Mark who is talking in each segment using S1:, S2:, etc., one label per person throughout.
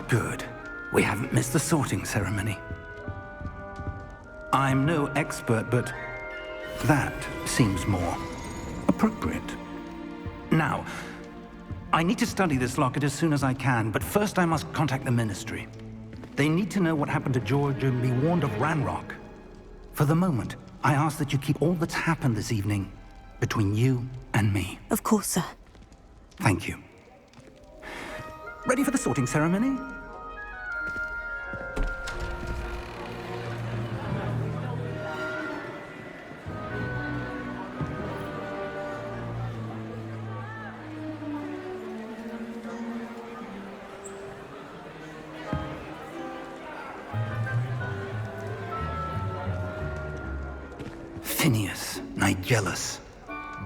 S1: Good. We haven't missed the sorting ceremony. I'm no expert, but that seems more appropriate. Now, I need to study this locket as soon as I can, but first I must contact the Ministry. They need to know what happened to George and be warned of Ranrock. For the moment, I ask that you keep all that's happened this evening between you and me.
S2: Of course, sir.
S1: Thank you. Ready for the sorting ceremony? Phineas, Nigellus,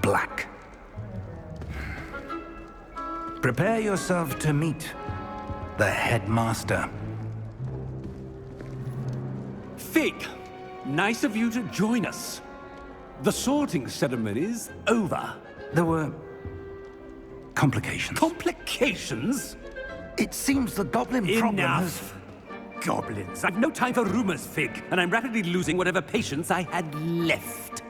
S1: Black. Prepare yourself to meet the headmaster.
S3: Fig, nice of you to join us. The sorting ceremony's over.
S1: There were complications.
S3: Complications?
S1: It seems the goblin problem has...
S3: Enough! Goblins. I've no time for rumors, Fig, and I'm rapidly losing whatever patience I had left.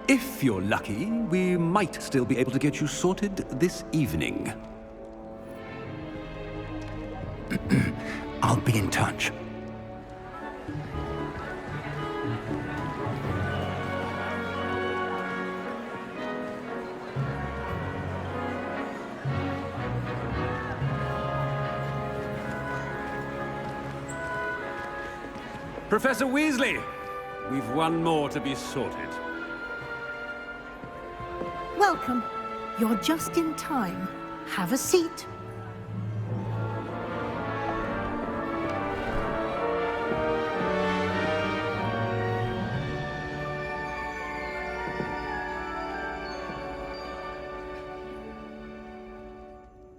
S3: If you're lucky, we might still be able to get you sorted this evening.
S1: I'll be in touch.
S3: Professor Weasley, we've one more to be sorted.
S4: Welcome. You're just in time. Have a seat.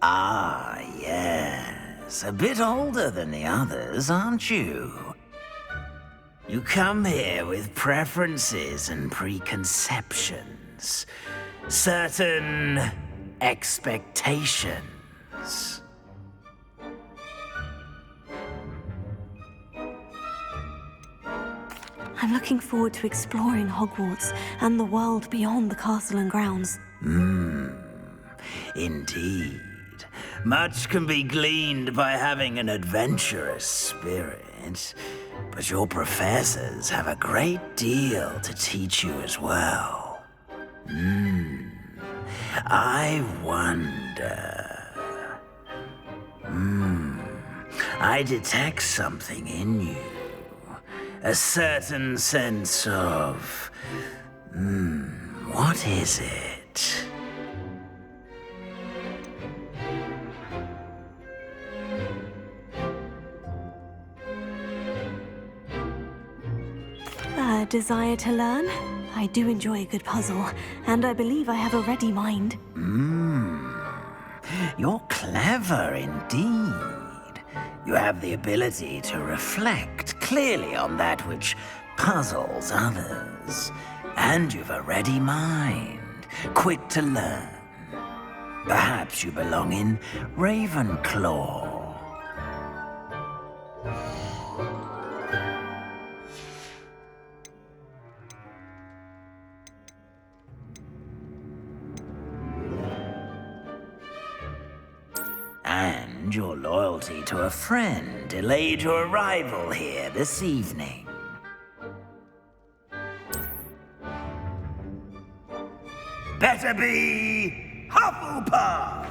S5: Ah, yes. A bit older than the others, aren't you? You come here with preferences and preconceptions. Certain expectations.
S2: I'm looking forward to exploring Hogwarts and the world beyond the castle and grounds.
S5: Indeed. Much can be gleaned by having an adventurous spirit, but your professors have a great deal to teach you as well. I wonder... I detect something in you. A certain sense of... what is it?
S2: A desire to learn? I do enjoy a good puzzle, and I believe I have a ready mind.
S5: You're clever indeed. You have the ability to reflect clearly on that which puzzles others. And you've a ready mind, quick to learn. Perhaps you belong in Ravenclaw. And your loyalty to a friend delayed your arrival here this evening. Better be Hufflepuff!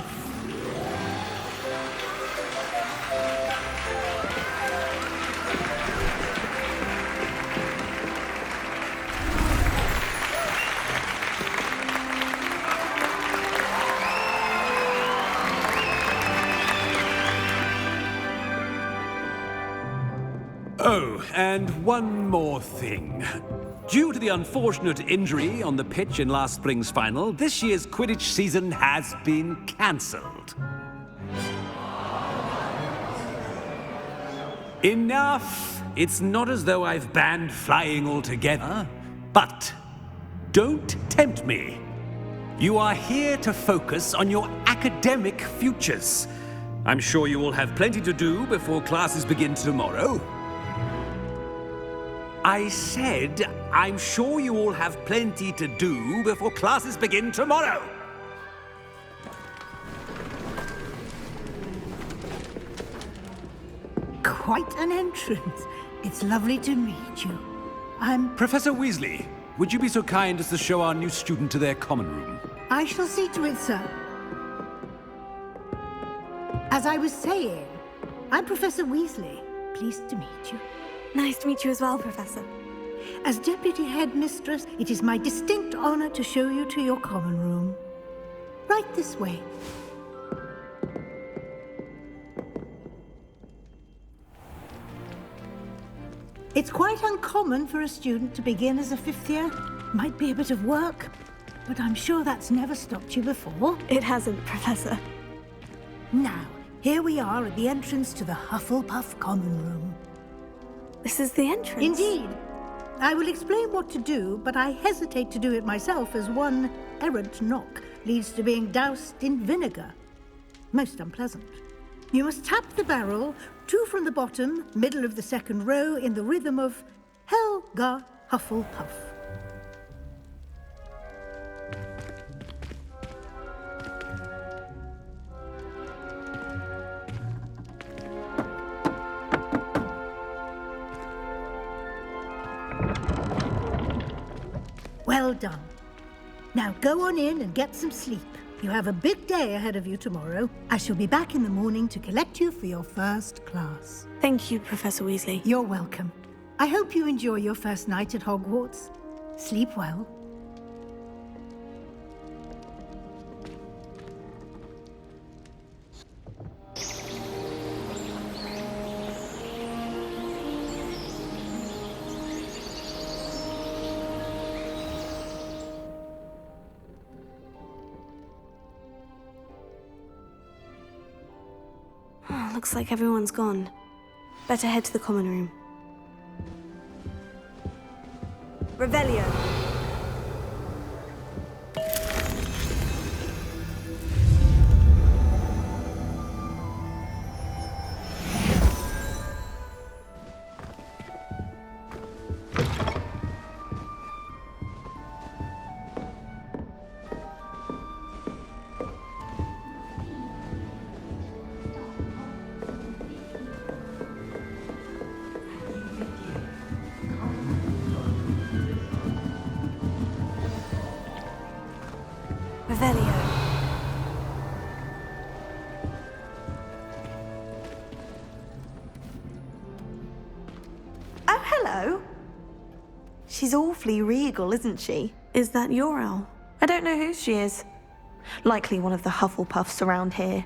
S3: Oh, and one more thing. Due to the unfortunate injury on the pitch in last spring's final, this year's Quidditch season has been cancelled. Enough! It's not as though I've banned flying altogether, but don't tempt me. You are here to focus on your academic futures. I'm sure you all have plenty to do before classes begin tomorrow. I said, I'm sure you all have plenty to do before classes begin tomorrow.
S4: Quite an entrance. It's lovely to meet you.
S3: Professor Weasley, would you be so kind as to show our new student to their common room?
S4: I shall see to it, sir. As I was saying, I'm Professor Weasley. Pleased to meet you.
S2: Nice to meet you as well, Professor.
S4: As Deputy Headmistress, it is my distinct honor to show you to your common room. Right this way. It's quite uncommon for a student to begin as a fifth year. Might be a bit of work, but I'm sure that's never stopped you before.
S2: It hasn't, Professor.
S4: Now, here we are at the entrance to the Hufflepuff common room.
S2: This is the entrance?
S4: Indeed. I will explain what to do, but I hesitate to do it myself as one errant knock leads to being doused in vinegar. Most unpleasant. You must tap the barrel, 2 from the bottom, middle of the second row, in the rhythm of Helga Hufflepuff. Well done. Now go on in and get some sleep. You have a big day ahead of you tomorrow. I shall be back in the morning to collect you for your first class.
S2: Thank you, Professor Weasley.
S4: You're welcome. I hope you enjoy your first night at Hogwarts. Sleep well.
S2: Looks like everyone's gone. Better head to the common room. Revelio. Revelio.
S6: Oh, hello. She's awfully regal, isn't she?
S2: Is that your owl?
S6: I don't know who she is. Likely one of the Hufflepuffs around here.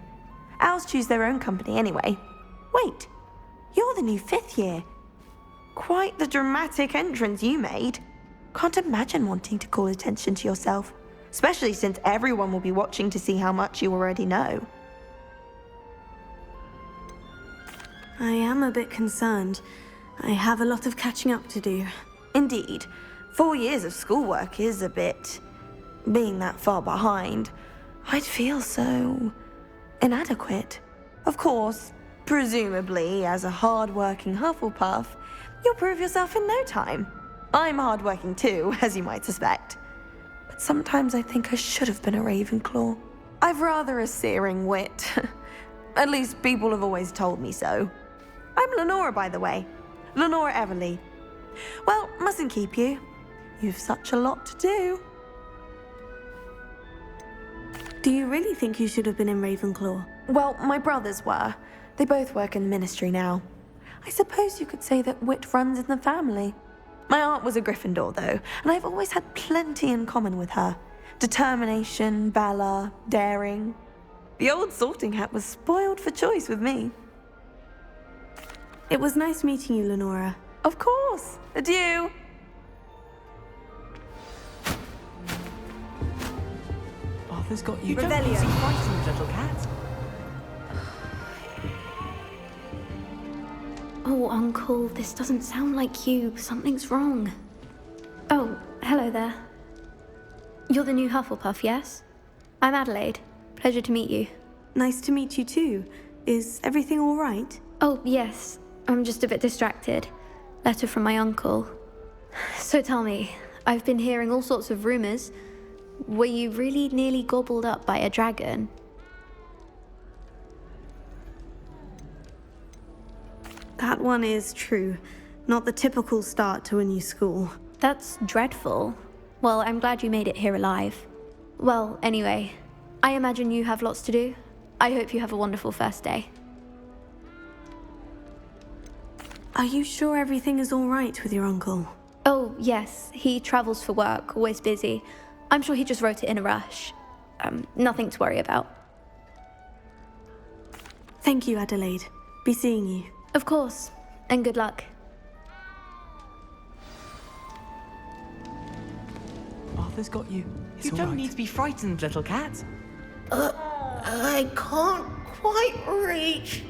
S6: Owls choose their own company anyway. Wait, you're the new 5th year. Quite the dramatic entrance you made. Can't imagine wanting to call attention to yourself, especially since everyone will be watching to see how much you already know.
S2: I am a bit concerned. I have a lot of catching up to do.
S6: Indeed, 4 years of schoolwork is a bit... being that far behind, I'd feel so... inadequate. Of course, presumably, as a hard-working Hufflepuff, you'll prove yourself in no time. I'm hard-working too, as you might suspect. But sometimes I think I should have been a Ravenclaw. I've rather a searing wit. At least people have always told me so. I'm Lenora, by the way. Lenora Everly. Well, mustn't keep you. You've such a lot to do.
S2: Do you really think you should have been in Ravenclaw?
S6: Well, my brothers were. They both work in the ministry now. I suppose you could say that wit runs in the family. My aunt was a Gryffindor, though, and I've always had plenty in common with her. Determination, valor, daring. The old sorting hat was spoiled for choice with me.
S2: It was nice meeting you, Lenora.
S6: Of course. Adieu.
S7: Arthur's got you.
S2: Revelio.
S7: Don't be so frightened, little cat.
S8: Oh, Uncle, this doesn't sound like you. Something's wrong. Oh, hello there. You're the new Hufflepuff, yes? I'm Adelaide. Pleasure to meet you.
S2: Nice to meet you too. Is everything all right?
S8: Oh, yes. I'm just a bit distracted. Letter from my uncle. So tell me, I've been hearing all sorts of rumors. Were you really nearly gobbled up by a dragon?
S2: That one is true. Not the typical start to a new school.
S8: That's dreadful. Well, I'm glad you made it here alive. Well, anyway, I imagine you have lots to do. I hope you have a wonderful first day.
S2: Are you sure everything is all right with your uncle?
S8: Oh, yes, he travels for work, always busy. I'm sure he just wrote it in a rush. Nothing to worry about.
S2: Thank you, Adelaide. Be seeing you.
S8: Of course, and good luck.
S7: Arthur's got you.
S9: It's
S7: You
S9: all
S7: don't
S9: right.
S7: need to be frightened, little cat.
S5: I can't quite reach.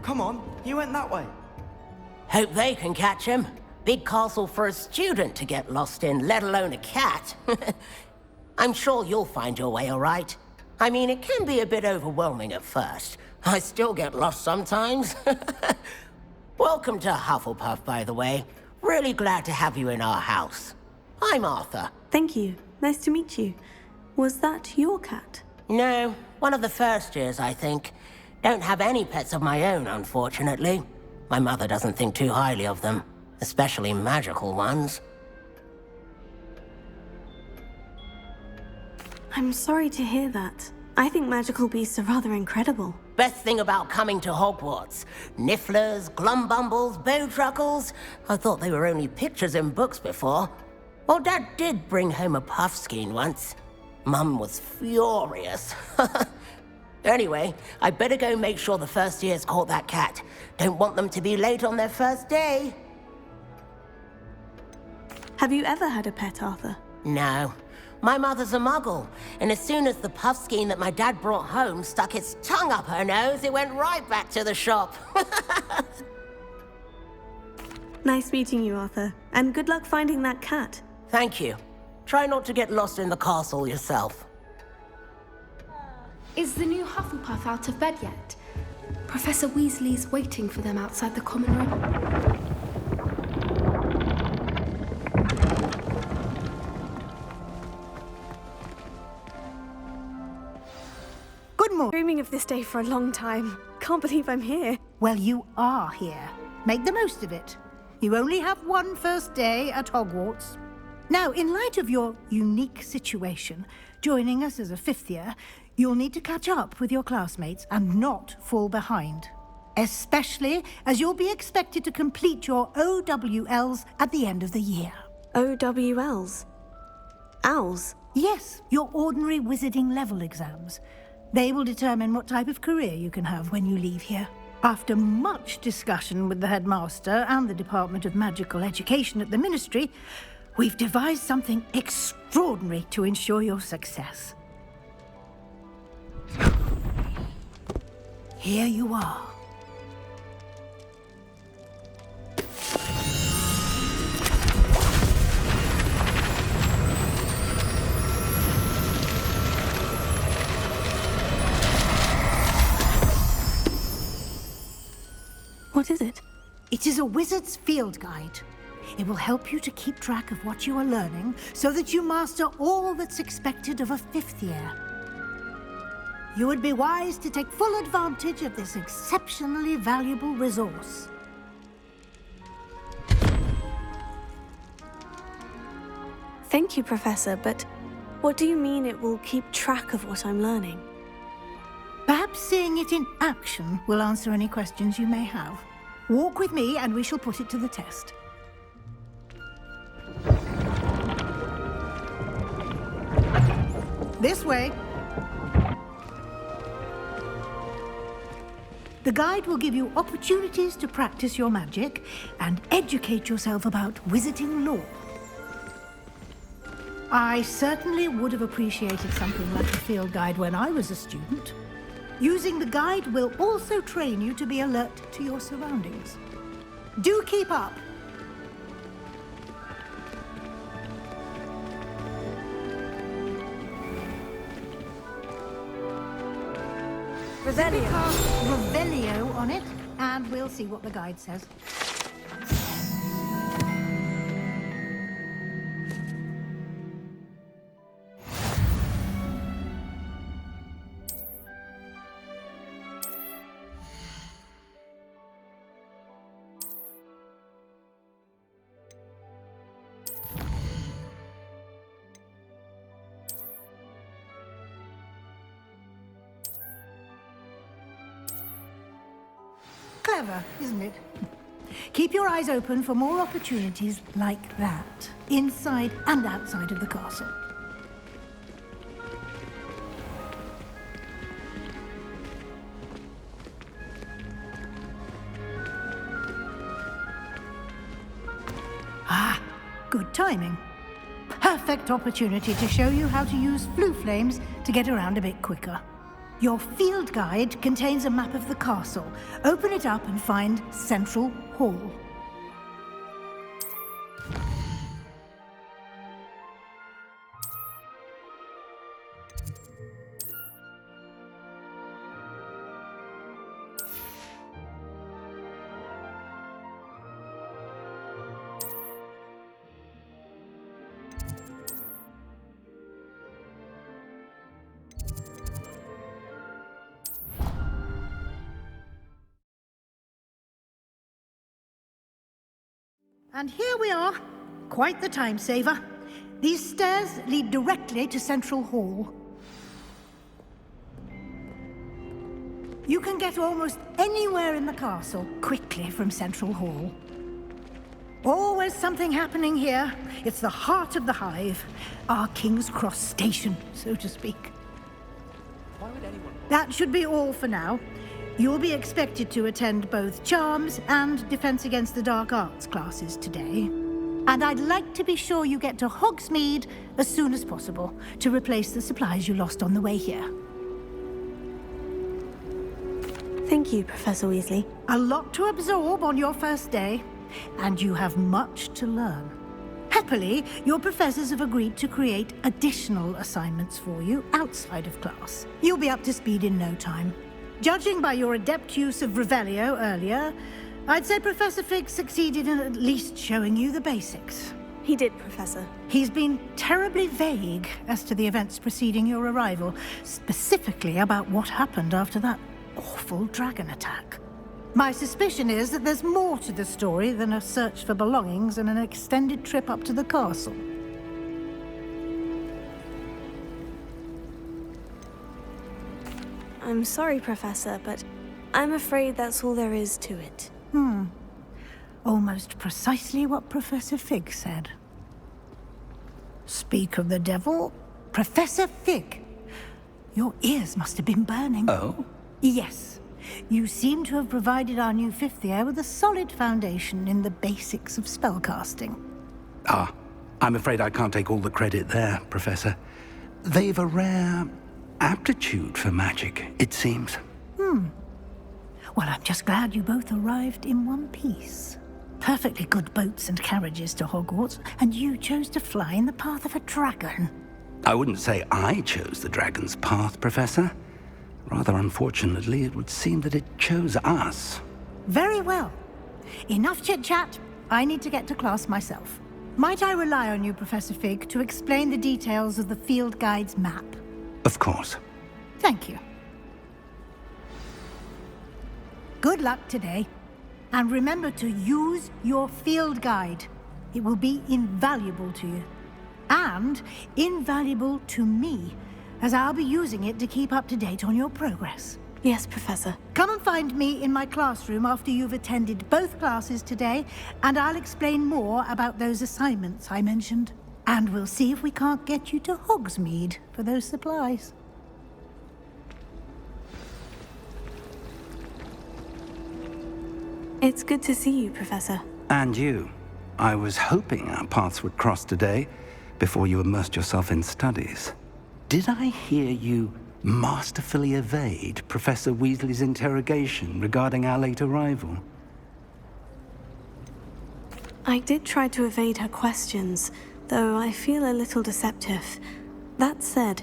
S9: Come on, you went that way.
S5: Hope they can catch him. Big castle for a student to get lost in, let alone a cat. I'm sure you'll find your way all right. I mean, it can be a bit overwhelming at first. I still get lost sometimes. Welcome to Hufflepuff, by the way. Really glad to have you in our house. I'm Arthur.
S2: Thank you. Nice to meet you. Was that your cat?
S5: No, one of the first years, I think. Don't have any pets of my own, unfortunately. My mother doesn't think too highly of them, especially magical ones.
S2: I'm sorry to hear that. I think magical beasts are rather incredible.
S5: Best thing about coming to Hogwarts. Nifflers, glumbumbles, bowtruckles. I thought they were only pictures in books before. Well, Dad did bring home a puffskein once. Mum was furious. Anyway, I better go make sure the first years caught that cat. Don't want them to be late on their first day.
S2: Have you ever had a pet, Arthur?
S5: No. My mother's a muggle, and as soon as the puffskein that my dad brought home stuck its tongue up her nose, it went right back to the shop.
S2: Nice meeting you, Arthur. And good luck finding that cat.
S5: Thank you. Try not to get lost in the castle yourself.
S10: Is the new Hufflepuff out of bed yet? Professor Weasley's waiting for them outside the common room.
S4: Good morning.
S2: Dreaming of this day for a long time. Can't believe I'm here.
S4: Well, you are here. Make the most of it. You only have one first day at Hogwarts. Now, in light of your unique situation, joining us as a fifth year, you'll need to catch up with your classmates and not fall behind. Especially as you'll be expected to complete your OWLs at the end of the year.
S2: OWLs? Owls?
S4: Yes, your ordinary wizarding level exams. They will determine what type of career you can have when you leave here. After much discussion with the headmaster and the Department of Magical Education at the Ministry, we've devised something extraordinary to ensure your success. Here you are.
S2: What is it?
S4: It is a wizard's field guide. It will help you to keep track of what you are learning so that you master all that's expected of a fifth year. You would be wise to take full advantage of this exceptionally valuable resource.
S2: Thank you, Professor, but what do you mean it will keep track of what I'm learning?
S4: Perhaps seeing it in action will answer any questions you may have. Walk with me and we shall put it to the test. This way. The guide will give you opportunities to practice your magic and educate yourself about wizarding lore. I certainly would have appreciated something like a field guide when I was a student. Using the guide will also train you to be alert to your surroundings. Do keep up!
S6: Revelio.
S4: Cast Revelio on it, and we'll see what the guide says. Clever, isn't it? Keep your eyes open for more opportunities like that, inside and outside of the castle. Ah, good timing. Perfect opportunity to show you how to use flue flames to get around a bit quicker. Your field guide contains a map of the castle. Open it up and find Central Hall. And here we are. Quite the time saver. These stairs lead directly to Central Hall. You can get almost anywhere in the castle quickly from Central Hall. Always something happening here. It's the heart of the Hive. Our King's Cross station, so to speak. That should be all for now. You'll be expected to attend both Charms and Defense Against the Dark Arts classes today. And I'd like to be sure you get to Hogsmeade as soon as possible to replace the supplies you lost on the way here.
S2: Thank you, Professor Weasley.
S4: A lot to absorb on your first day, and you have much to learn. Happily, your professors have agreed to create additional assignments for you outside of class. You'll be up to speed in no time. Judging by your adept use of Revelio earlier, I'd say Professor Fig succeeded in at least showing you the basics.
S2: He did, Professor.
S4: He's been terribly vague as to the events preceding your arrival, specifically about what happened after that awful dragon attack. My suspicion is that there's more to the story than a search for belongings and an extended trip up to the castle.
S2: I'm sorry, Professor, but I'm afraid that's all there is to it.
S4: Almost precisely what Professor Fig said. Speak of the devil, Professor Fig. Your ears must have been burning.
S1: Oh?
S4: Yes. You seem to have provided our new fifth year with a solid foundation in the basics of spellcasting.
S1: Ah, I'm afraid I can't take all the credit there, Professor. They've a rare aptitude for magic, it seems.
S4: Well, I'm just glad you both arrived in one piece. Perfectly good boats and carriages to Hogwarts, and you chose to fly in the path of a dragon.
S1: I wouldn't say I chose the dragon's path, Professor. Rather unfortunately, it would seem that it chose us.
S4: Very well. Enough chit-chat. I need to get to class myself. Might I rely on you, Professor Fig, to explain the details of the field guide's map?
S1: Of course.
S4: Thank you. Good luck today. And remember to use your field guide. It will be invaluable to you. And invaluable to me, as I'll be using it to keep up to date on your progress.
S2: Yes, Professor.
S4: Come and find me in my classroom after you've attended both classes today, and I'll explain more about those assignments I mentioned. And we'll see if we can't get you to Hogsmeade for those supplies.
S2: It's good to see you, Professor.
S1: And you. I was hoping our paths would cross today, before you immersed yourself in studies. Did I hear you masterfully evade Professor Weasley's interrogation regarding our late arrival?
S2: I did try to evade her questions, though I feel a little deceptive. That said,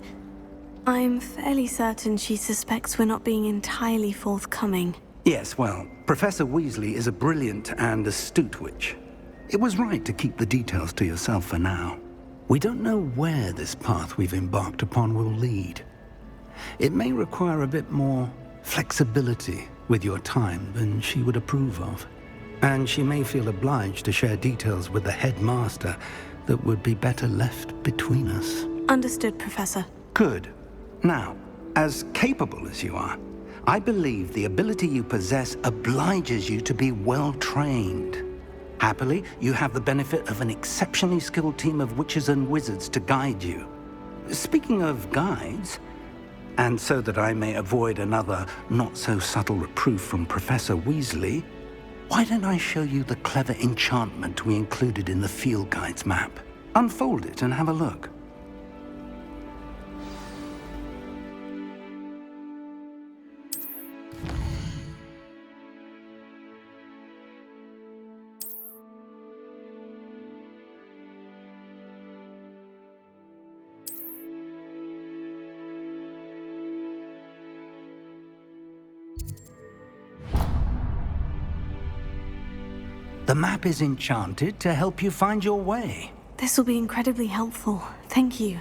S2: I'm fairly certain she suspects we're not being entirely forthcoming.
S1: Yes, well, Professor Weasley is a brilliant and astute witch. It was right to keep the details to yourself for now. We don't know where this path we've embarked upon will lead. It may require a bit more flexibility with your time than she would approve of. And she may feel obliged to share details with the headmaster that would be better left between us.
S2: Understood, Professor.
S1: Good. Now, as capable as you are, I believe the ability you possess obliges you to be well-trained. Happily, you have the benefit of an exceptionally skilled team of witches and wizards to guide you. Speaking of guides, and so that I may avoid another not-so-subtle reproof from Professor Weasley, why don't I show you the clever enchantment we included in the field guide's map? Unfold it and have a look. The map is enchanted to help you find your way.
S2: This will be incredibly helpful. Thank you.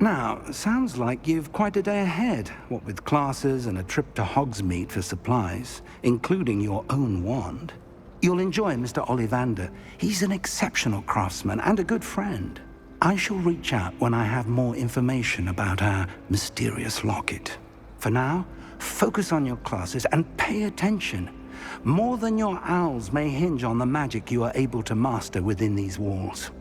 S1: Now, sounds like you've quite a day ahead, what with classes and a trip to Hogsmeade for supplies, including your own wand. You'll enjoy Mr. Ollivander. He's an exceptional craftsman and a good friend. I shall reach out when I have more information about our mysterious locket. For now, focus on your classes and pay attention. More than your owls may hinge on the magic you are able to master within these walls.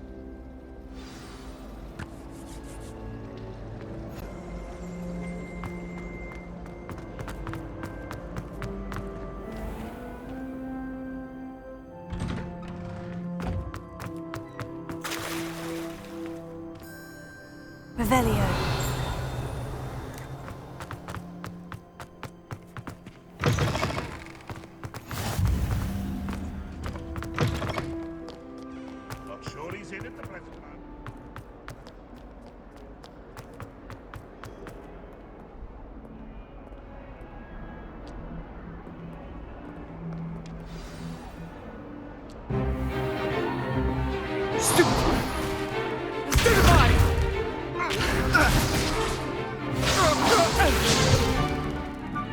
S2: Revelio.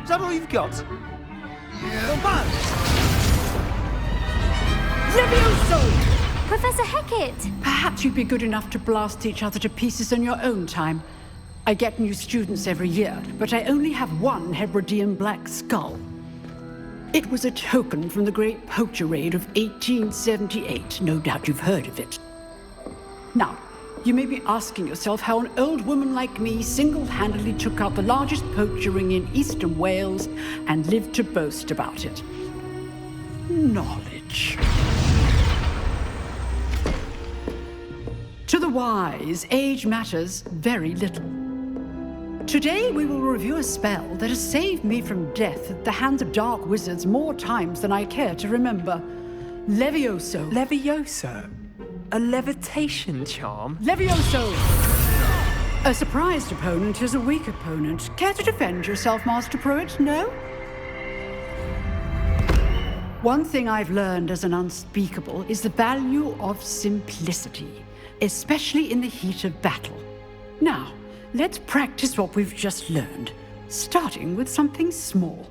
S9: Is that all you've got? Yeah.
S11: Levioso!
S8: Professor Hecat!
S11: Perhaps you'd be good enough to blast each other to pieces in your own time. I get new students every year, but I only have one Hebridean black skull. It was a token from the Great Poacher Raid of 1878. No doubt you've heard of it. Now, you may be asking yourself how an old woman like me single-handedly took out the largest poacher ring in eastern Wales and lived to boast about it. Knowledge. To the wise, age matters very little. Today we will review a spell that has saved me from death at the hands of dark wizards more times than I care to remember. Levioso.
S7: Levioso? A levitation charm?
S11: Levioso! A surprised opponent is a weak opponent. Care to defend yourself, Master Pruitt? No? One thing I've learned as an unspeakable is the value of simplicity, especially in the heat of battle. Now, let's practice what we've just learned, starting with something small.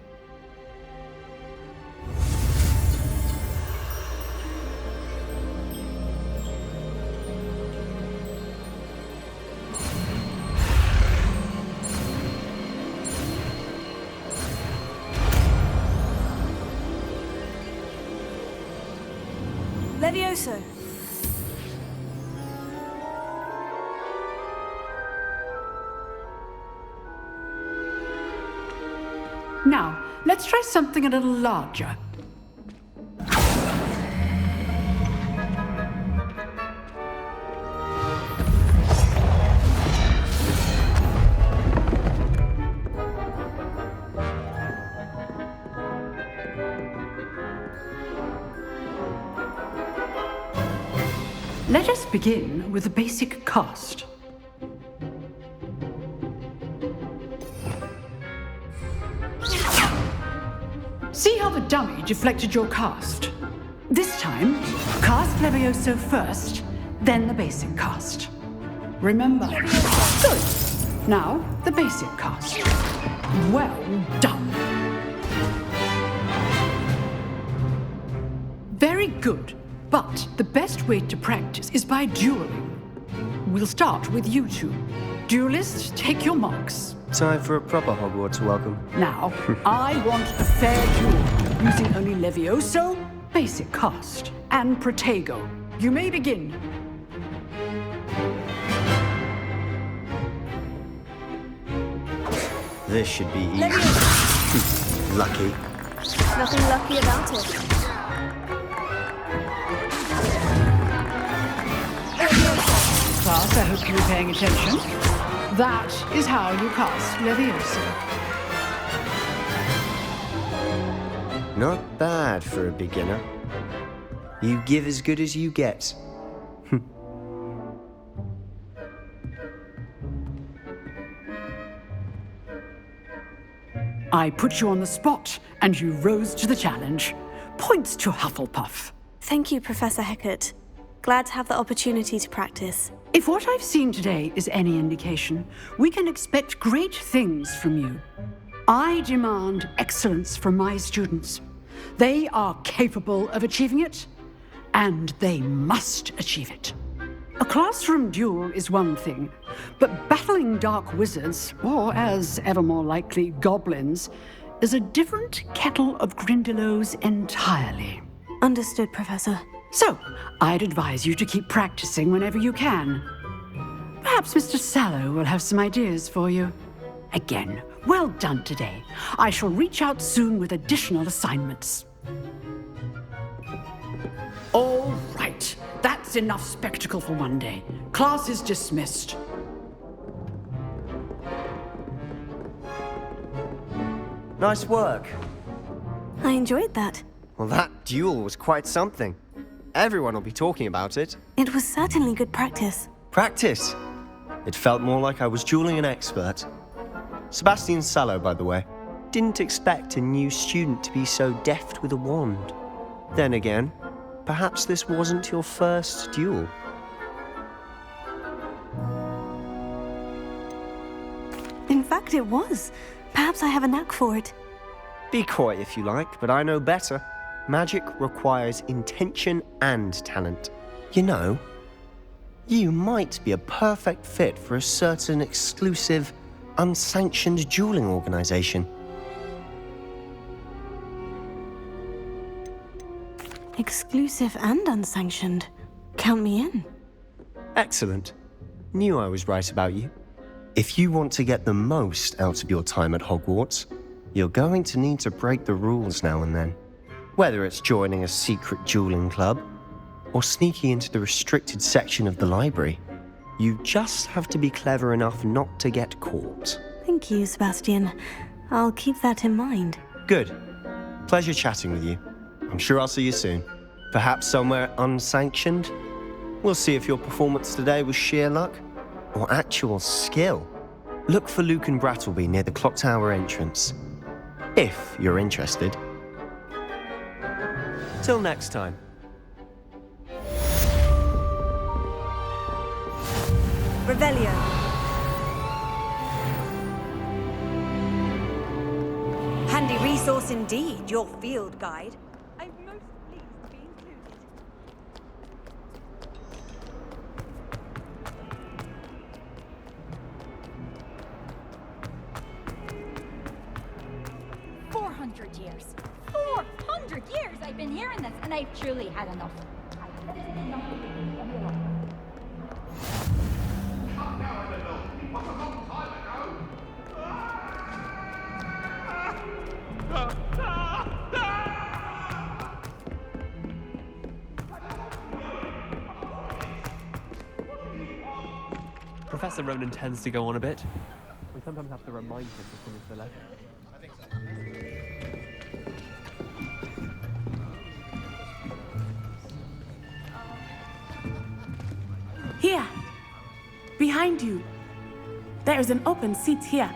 S2: Levioso.
S11: Now, let's try something a little larger. Let us begin with the basic cast. See how the dummy deflected your cast? This time, cast Levioso first, then the basic cast. Remember. Good. Now, the basic cast. Well done. Very good. But the best way to practice is by dueling. We'll start with you two. Duelists, take your marks.
S9: Time for a proper Hogwarts welcome.
S11: Now, I want a fair duel, using only Levioso, basic cast, and Protego. You may begin.
S9: This should be easy. Lucky.
S2: Nothing lucky about it.
S11: Class, I hope you were paying attention. That is how you cast Leviosa.
S9: Not bad for a beginner. You give as good as you get.
S11: I put you on the spot, and you rose to the challenge. Points to Hufflepuff.
S2: Thank you, Professor Hecat. Glad to have the opportunity to practice.
S11: If what I've seen today is any indication, we can expect great things from you. I demand excellence from my students. They are capable of achieving it, and they must achieve it. A classroom duel is one thing, but battling dark wizards, or as ever more likely, goblins, is a different kettle of Grindylows entirely.
S2: Understood, Professor.
S11: So, I'd advise you to keep practicing whenever you can. Perhaps Mr. Sallow will have some ideas for you. Again, well done today. I shall reach out soon with additional assignments. All right, that's enough spectacle for one day. Class is dismissed.
S9: Nice work.
S2: I enjoyed that.
S9: Well, that duel was quite something. Everyone will be talking about it.
S2: It was certainly good practice.
S9: Practice? It felt more like I was dueling an expert. Sebastian Sallow, by the way. Didn't expect a new student to be so deft with a wand. Then again, perhaps this wasn't your first duel.
S2: In fact, it was. Perhaps I have a knack for it.
S9: Be coy if you like, but I know better. Magic requires intention and talent. You know, you might be a perfect fit for a certain exclusive, unsanctioned dueling organization.
S2: Exclusive and unsanctioned. Count me in.
S9: Excellent. Knew I was right about you. If you want to get the most out of your time at Hogwarts, you're going to need to break the rules now and then. Whether it's joining a secret dueling club or sneaking into the restricted section of the library, you just have to be clever enough not to get caught.
S2: Thank you, Sebastian. I'll keep that in mind.
S9: Good. Pleasure chatting with you. I'm sure I'll see you soon. Perhaps somewhere unsanctioned? We'll see if your performance today was sheer luck or actual skill. Look for Luke and Brattleby near the clock tower entrance, if you're interested. Till next time.
S6: Revelio. Handy resource indeed, your field guide. I'm most pleased to be included.
S12: $400 years I've been hearing this, and I've truly had enough.
S7: Professor Ronan tends to go on a bit. We sometimes have to remind him to finish the letter.
S13: Here, behind you. There is an open seat here.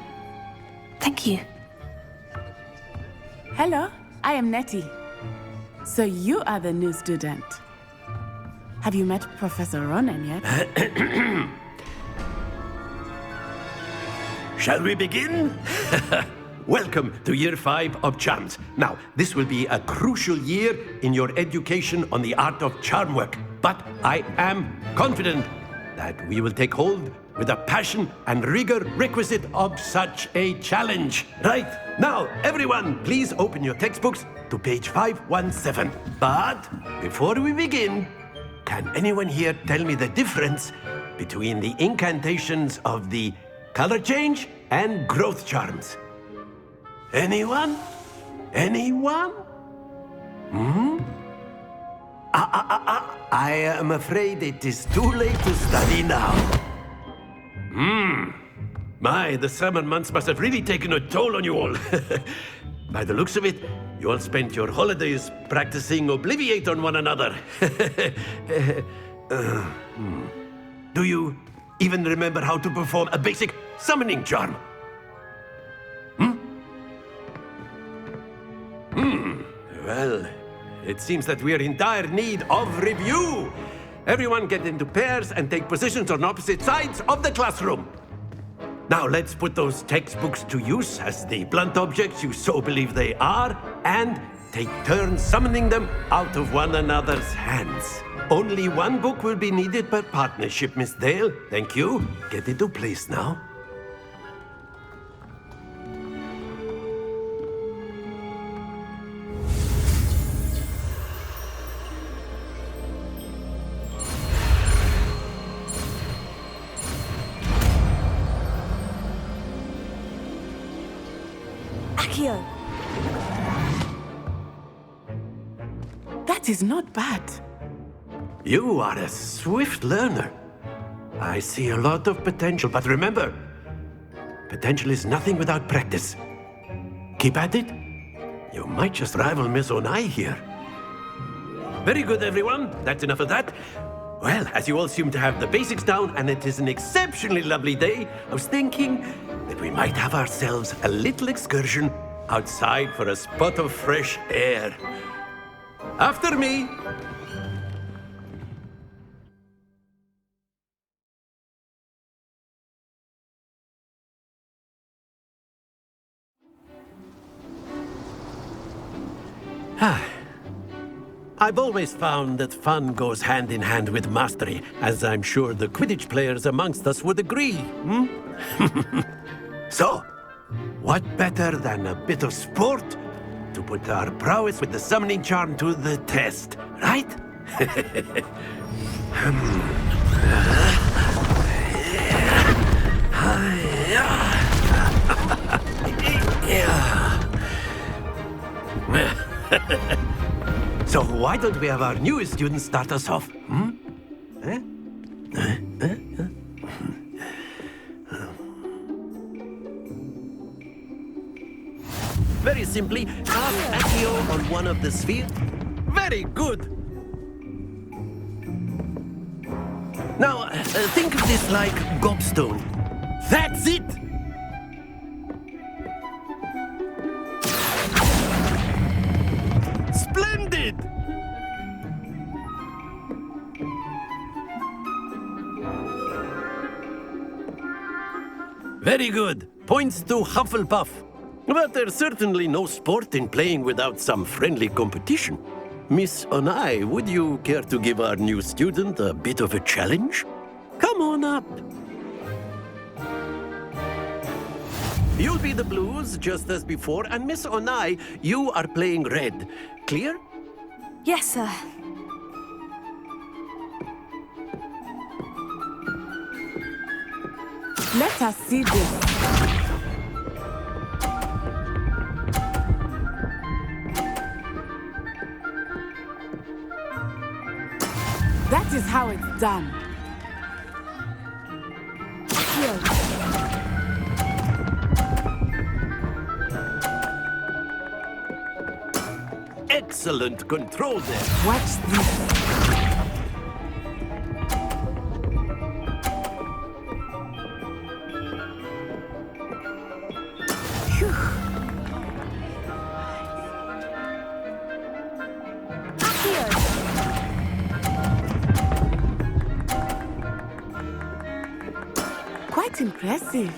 S2: Thank you.
S13: Hello, I am Nettie. So you are the new student. Have you met Professor Ronan yet?
S14: Shall we begin? Welcome to Year 5 of Charms. Now, this will be a crucial year in your education on the art of charm work. But I am confident that we will take hold with the passion and rigor requisite of such a challenge. Right, now, everyone, please open your textbooks to page 517. But before we begin, can anyone here tell me the difference between the incantations of the color change and growth charms? Anyone? Anyone? I am afraid it is too late to study now. My, the summer months must have really taken a toll on you all. By the looks of it, you all spent your holidays practicing Obliviate on one another. Do you even remember how to perform a basic summoning charm? Well, it seems that we are in dire need of review. Everyone get into pairs and take positions on opposite sides of the classroom. Now let's put those textbooks to use as the blunt objects you so believe they are, and take turns summoning them out of one another's hands. Only one book will be needed per partnership, Miss Dale. Thank you. Get into place now.
S6: Accio.
S13: That is not bad.
S14: You are a swift learner. I see a lot of potential, but remember, potential is nothing without practice. Keep at it. You might just rival Miss Onai here. Very good, everyone. That's enough of that. Well, as you all seem to have the basics down, and it is an exceptionally lovely day, I was thinking that we might have ourselves a little excursion outside for a spot of fresh air. After me. I've always found that fun goes hand in hand with mastery, as I'm sure the Quidditch players amongst us would agree. So, what better than a bit of sport to put our prowess with the summoning charm to the test, right? So why don't we have our newest student start us off? Very simply, cast Accio on one of the spheres. Very good! Now, think of this like gobstone. That's it! Splendid! Very good. Points to Hufflepuff. But there's certainly no sport in playing without some friendly competition. Miss Onai, would you care to give our new student a bit of a challenge? Come on up. You'll be the blues, just as before, and Miss Onai, you are playing red. Clear?
S6: Yes, sir.
S13: Let us see this. That is how it's done.
S14: Excellent control there.
S13: Watch this. Impressive.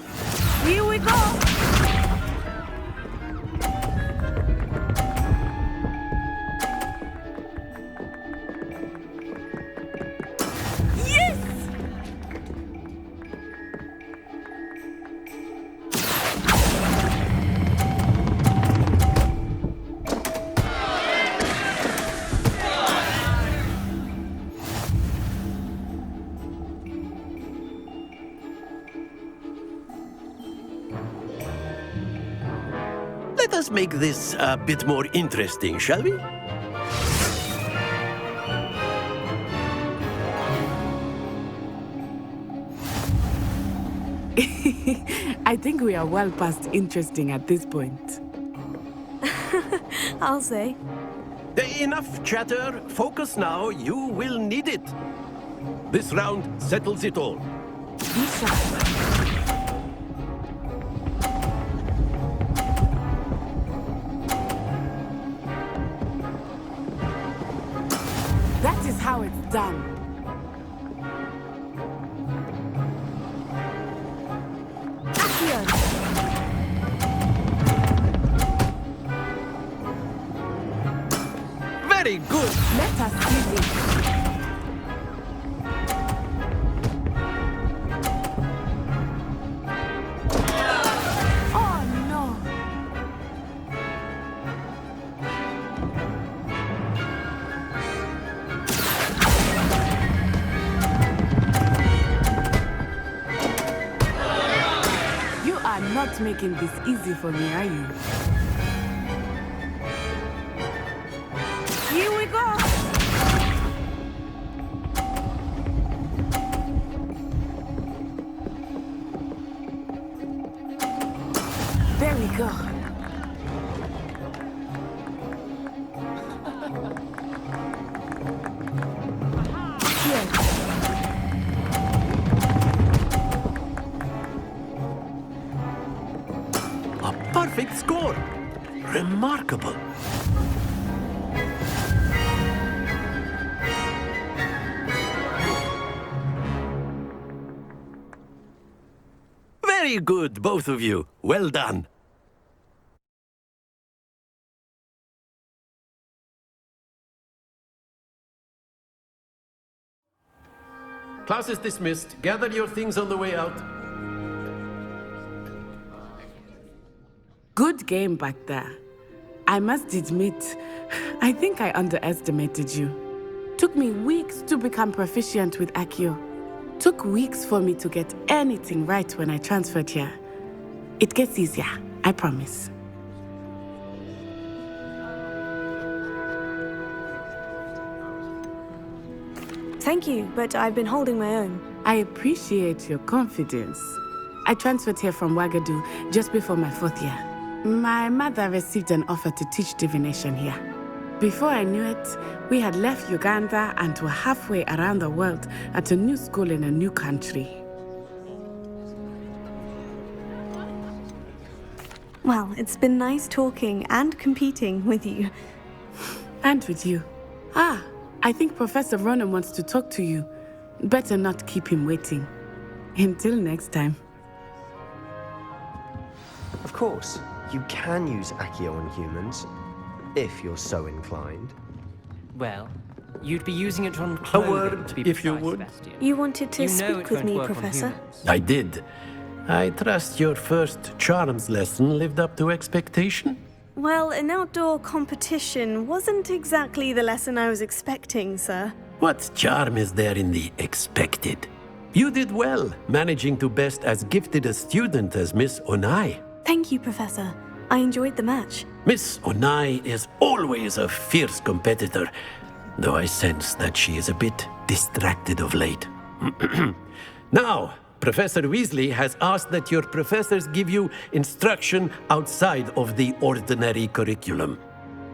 S13: Here we go. Yes!
S14: Let us make this a bit more interesting, shall we?
S13: I think we are well past interesting at this point.
S2: I'll say.
S14: Enough chatter. Focus now. You will need it. This round settles it all.
S13: Be sharp. That is how it's done.
S14: Very good.
S13: Let us see this. Oh no. You are not making this easy for me, are you? Here we go! There we go. Here.
S14: A perfect score. Remarkable. Very good, both of you. Well done. Class is dismissed. Gather your things on the way out.
S13: Good game back there. I must admit, I think I underestimated you. Took me weeks to become proficient with Accio. Took weeks for me to get anything right when I transferred here. It gets easier, I promise.
S2: Thank you, but I've been holding my own.
S13: I appreciate your confidence. I transferred here from Ouagadougou just before my 4th year. My mother received an offer to teach divination here. Before I knew it, we had left Uganda and were halfway around the world at a new school in a new country.
S2: Well, it's been nice talking and competing with you.
S13: And with you. Ah, I think Professor Ronan wants to talk to you. Better not keep him waiting. Until next time.
S9: Of course, you can use Accio on humans, if you're so inclined.
S7: Well, you'd be using it on
S14: A
S7: clothing,
S14: word,
S7: to be
S14: if you
S7: precise,
S14: would.
S7: Sebastian.
S2: You wanted to
S7: You know
S2: speak
S7: it
S2: with
S7: won't
S2: me,
S7: work on
S2: Professor?
S7: humans.
S14: I did. I trust your first charms lesson lived up to expectation?
S2: Well, an outdoor competition wasn't exactly the lesson I was expecting, sir.
S14: What charm is there in the expected? You did well, managing to best as gifted a student as Miss Onai.
S2: Thank you, Professor. I enjoyed the match.
S14: Miss Onai is always a fierce competitor, though I sense that she is a bit distracted of late. Now, Professor Weasley has asked that your professors give you instruction outside of the ordinary curriculum.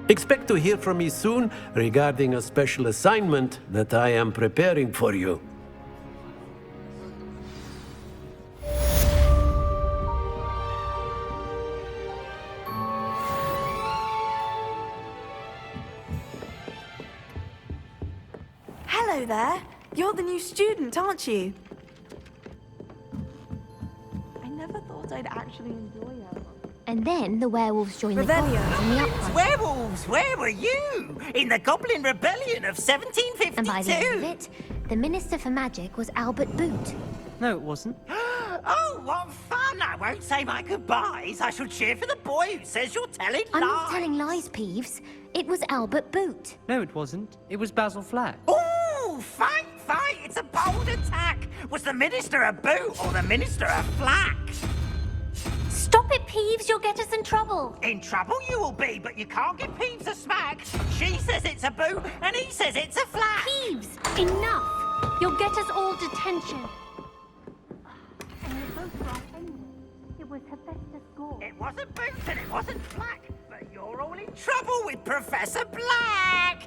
S14: Expect to hear from me soon regarding a special assignment that I am preparing for you.
S6: Hello there. You're the new student, aren't you?
S8: actually enjoy her.
S15: And then the werewolves joined
S6: Revelio.
S15: the goblins in the uprising.
S5: Werewolves, where were you? In the Goblin Rebellion of 1752?
S15: And by the end of it, the Minister for Magic was Albert Boot.
S16: No, it wasn't.
S5: Oh, what fun! I won't say my goodbyes. I shall cheer for the boy who says you're telling
S15: I'm
S5: lies.
S15: not telling lies, Peeves. It was Albert Boot.
S16: No, it wasn't. It was Basil Flack.
S5: Ooh, fight! It's a bold attack. Was the Minister a boot or the Minister a flack?
S15: Stop it, Peeves. You'll get us in trouble.
S5: In trouble you will be, but you can't give Peeves a smack. She says it's a boot, and he says it's a flack.
S15: Peeves, enough. You'll get us all detention.
S12: And you're both wrong anyway. It was Hephaestus Gore.
S5: It wasn't boot and it wasn't flack, but you're all in trouble with Professor Black.